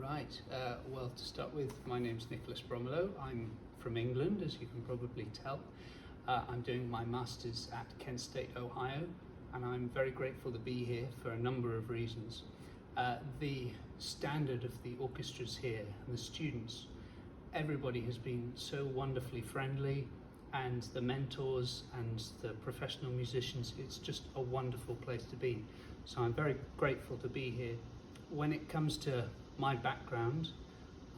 Right, well, to start with, my name's Nicholas Bromilow. I'm from England, as you can probably tell. I'm doing my Masters at Kent State, Ohio, and I'm very grateful to be here for a number of reasons. The standard of the orchestras here and the students, everybody has been so wonderfully friendly, and the mentors and the professional musicians, it's just a wonderful place to be. So I'm very grateful to be here. When it comes to my background,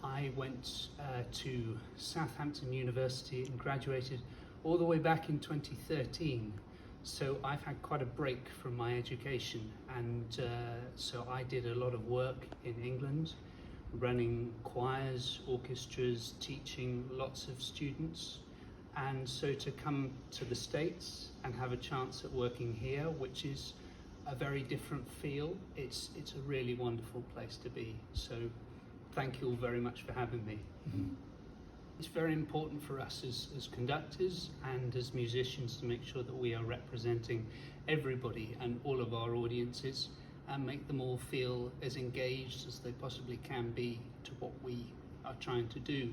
I went to Southampton University and graduated all the way back in 2013. So I've had quite a break from my education, and so I did a lot of work in England, running choirs, orchestras, teaching lots of students. And so to come to the States and have a chance at working here, which is a very different feel, it's a really wonderful place to be. So thank you all very much for having me. It's very important for us as conductors and as musicians to make sure that we are representing everybody and all of our audiences and make them all feel as engaged as they possibly can be to what we are trying to do.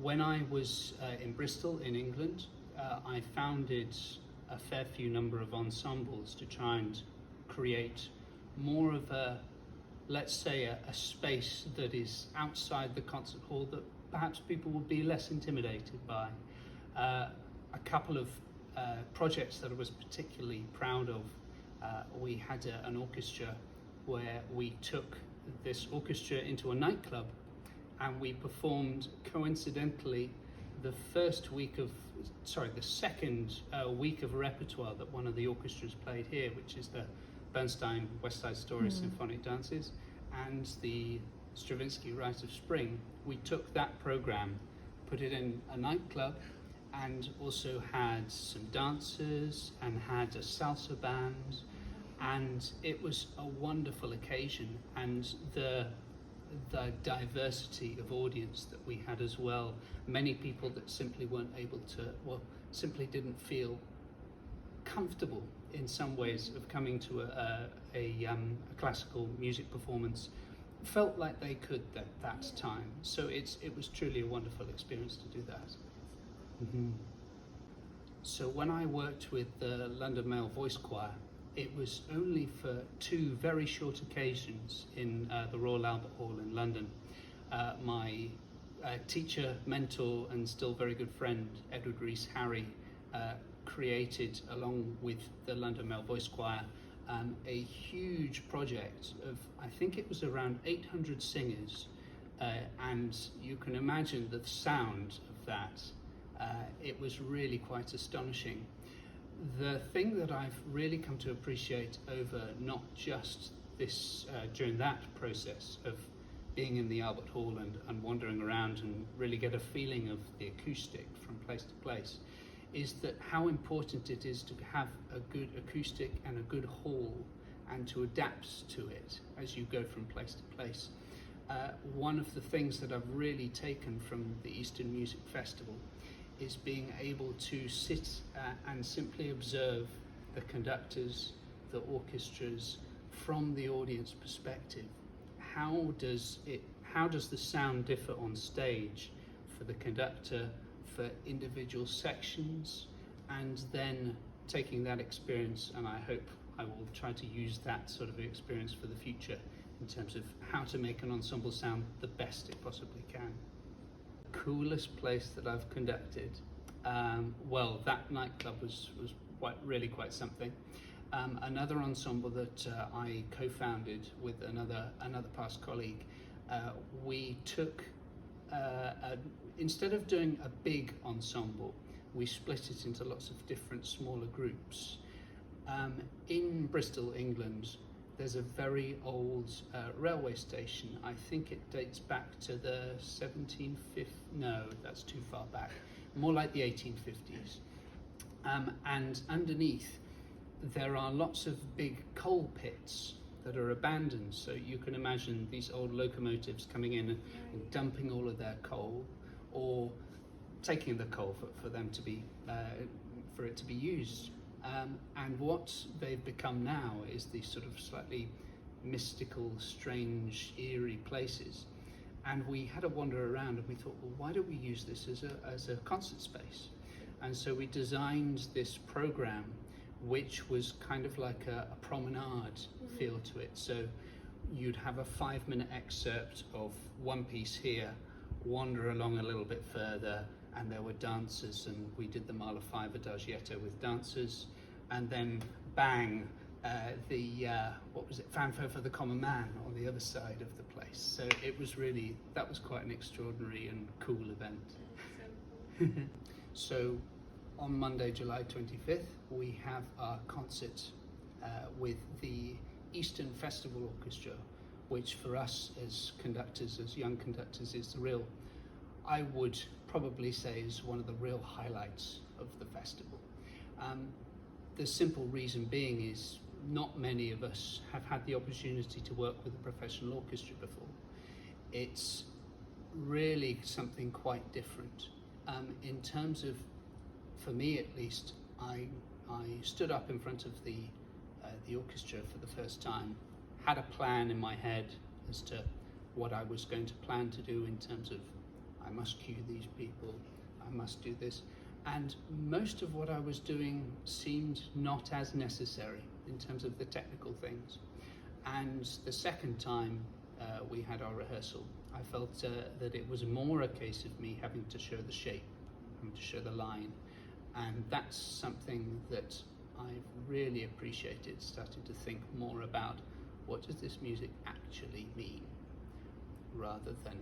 When I was in Bristol in England, I founded a fair few number of ensembles to try and create more of a, let's say, a space that is outside the concert hall that perhaps people would be less intimidated by. A couple of projects that I was particularly proud of, we had an orchestra where we took this orchestra into a nightclub and we performed coincidentally the second week of repertoire that one of the orchestras played here, which is the Bernstein West Side Story Symphonic Dances and the Stravinsky Rite of Spring. We took that program, put it in a nightclub, and also had some dancers and had a salsa band, and it was a wonderful occasion. And the diversity of audience that we had as well, many people that simply weren't able to, well, simply didn't feel comfortable in some ways of coming to a classical music performance, felt like they could at that time. So it was truly a wonderful experience to do that. So when I worked with the London Male Voice Choir, it was only for two very short occasions in the Royal Albert Hall in London. My teacher, mentor, and still very good friend, Edward Rees-Harry, created, along with the London Male Voice Choir, a huge project of, I think it was around 800 singers, and you can imagine the sound of that. It was really quite astonishing. The thing that I've really come to appreciate over not just this, during that process of being in the Albert Hall and wandering around and really get a feeling of the acoustic from place to place, is that how important it is to have a good acoustic and a good hall and to adapt to it as you go from place to place. One of the things that I've really taken from the Eastern Music Festival is being able to sit and simply observe the conductors, the orchestras from the audience perspective. How does the sound differ on stage for the conductor, for individual sections, and then taking that experience, and I hope I will try to use that sort of experience for the future in terms of how to make an ensemble sound the best it possibly can. Coolest place that I've conducted, well, that nightclub was really quite something. Another ensemble that I co-founded with another past colleague, we took instead of doing a big ensemble, we split it into lots of different smaller groups. In Bristol, England, there's a very old railway station. I think it dates back to the 1750s. No, that's too far back. More like the 1850s. And underneath, there are lots of big coal pits that are abandoned. So you can imagine these old locomotives coming in and dumping all of their coal, or taking the coal for them to be for it to be used. And what they've become now is these sort of slightly mystical, strange, eerie places. And we had a wander around and we thought, well, why don't we use this as a concert space? And so we designed this program, which was kind of like a promenade feel to it. So you'd have a 5-minute excerpt of one piece here, wander along a little bit further, and there were dancers, and we did the Mahler 5 Adagietto with dancers, and then bang, Fanfare for the Common Man on the other side of the place. So it was really, that was quite an extraordinary and cool event. So on Monday, July 25th, we have our concert with the Eastern Festival Orchestra, which for us as conductors, as young conductors, is the real, I would probably say, is one of the real highlights of the festival. The simple reason being is not many of us have had the opportunity to work with a professional orchestra before. It's really something quite different. In terms of, for me at least, I stood up in front of the orchestra for the first time, had a plan in my head as to what I was going to plan to do in terms of, I must cue these people, I must do this. And most of what I was doing seemed not as necessary in terms of the technical things. And the second time we had our rehearsal, I felt that it was more a case of me having to show the shape, having to show the line. And that's something that I've really appreciated, starting to think more about what does this music actually mean, rather than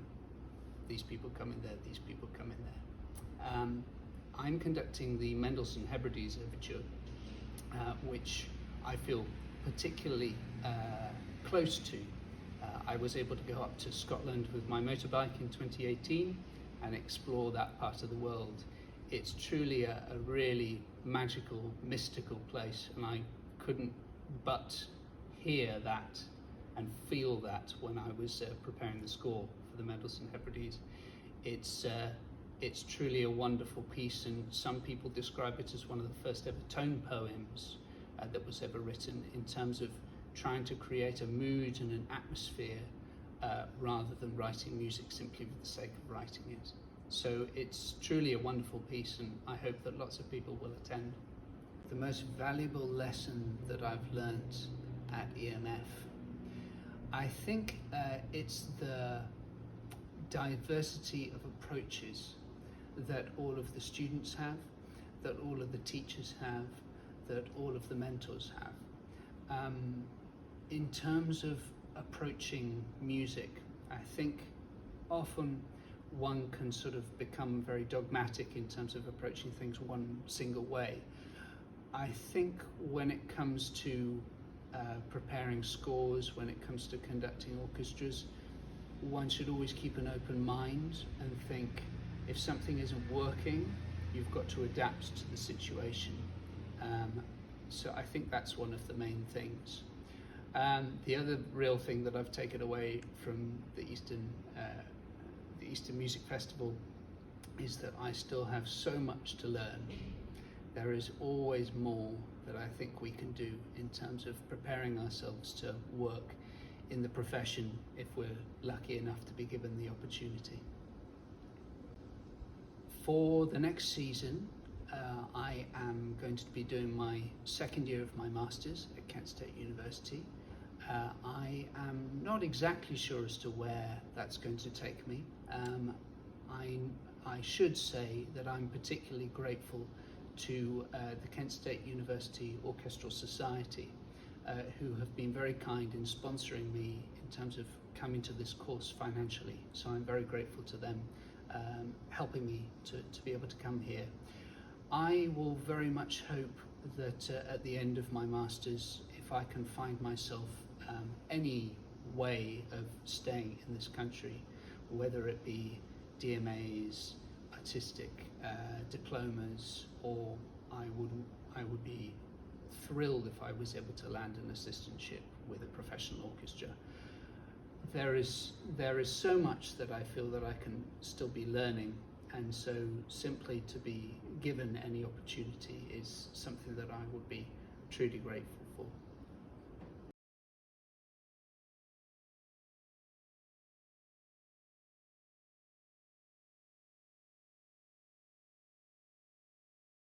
these people come in there, these people come in there. I'm conducting the Mendelssohn Hebrides Overture, which I feel particularly close to. I was able to go up to Scotland with my motorbike in 2018 and explore that part of the world. It's truly a really magical, mystical place, and I couldn't but hear that and feel that when I was preparing the score for the Mendelssohn Hebrides. It's truly a wonderful piece, and some people describe it as one of the first ever tone poems that was ever written, in terms of trying to create a mood and an atmosphere rather than writing music simply for the sake of writing it. So it's truly a wonderful piece, and I hope that lots of people will attend. The most valuable lesson that I've learnt at EMF, I think it's the diversity of approaches that all of the students have, that all of the teachers have, that all of the mentors have. In terms of approaching music, I think often one can sort of become very dogmatic in terms of approaching things one single way. I think when it comes to preparing scores, when it comes to conducting orchestras, one should always keep an open mind and think, if something isn't working, you've got to adapt to the situation. So I think that's one of the main things. The other real thing that I've taken away from the Eastern Music Festival is that I still have so much to learn. There is always more that I think we can do in terms of preparing ourselves to work in the profession if we're lucky enough to be given the opportunity. For the next season, I am going to be doing my second year of my Masters at Kent State University. I am not exactly sure as to where that's going to take me. I should say that I'm particularly grateful to the Kent State University Orchestral Society, who have been very kind in sponsoring me in terms of coming to this course financially. So I'm very grateful to them, helping me to be able to come here. I will very much hope that at the end of my Masters, if I can find myself any way of staying in this country, whether it be DMAs, artistic diplomas, or I would be thrilled if I was able to land an assistantship with a professional orchestra. There is so much that I feel that I can still be learning, and so simply to be given any opportunity is something that I would be truly grateful